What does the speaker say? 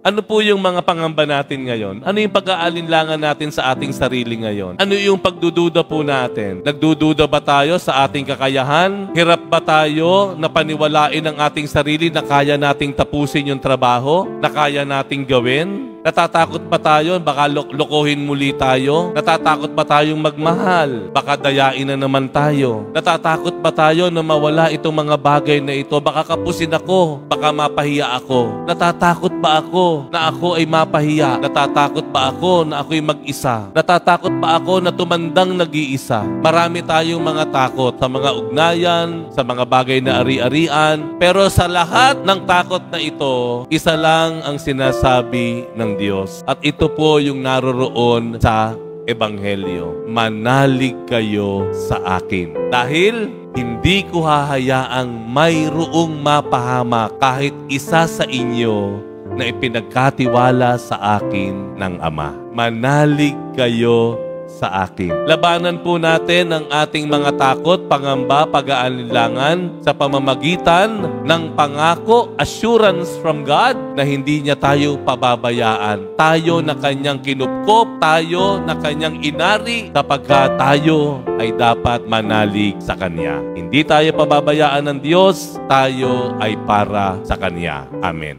Ano po yung mga pangamba natin ngayon? Ano yung pag-aalinlangan natin sa ating sarili ngayon? Ano yung pagdududa po natin? Nagdududa ba tayo sa ating kakayahan? Hirap ba tayo na paniwalain ang ating sarili na kaya nating tapusin yung trabaho? Na kaya nating gawin? Natatakot ba tayo? Baka lokohin muli tayo? Natatakot ba tayong magmahal? Baka dayain na naman tayo? Natatakot ba tayo na mawala itong mga bagay na ito? Baka kapusin ako? Baka mapahiya ako? Natatakot ba ako na ako ay mapahiya? Natatakot ba ako na ako'y mag-isa? Natatakot ba ako na tumandang nag-iisa? Marami tayong mga takot sa mga ugnayan, sa mga bagay na ari-arian. Pero sa lahat ng takot na ito, isa lang ang sinasabi ng Diyos. At ito po yung naroroon sa Ebanghelyo. Manalig kayo sa akin. Dahil hindi ko hahayaang mayroong mapahamak kahit isa sa inyo na ipinagkatiwala sa akin ng Ama. Manalig kayo sa akin. Labanan po natin ang ating mga takot, pangamba, pag-aalinlangan sa pamamagitan ng pangako, assurance from God na hindi niya tayo pababayaan. Tayo na kanyang kinupkop, tayo na kanyang inari sapagkat tayo ay dapat manalig sa Kanya. Hindi tayo pababayaan ng Diyos, tayo ay para sa Kanya. Amen.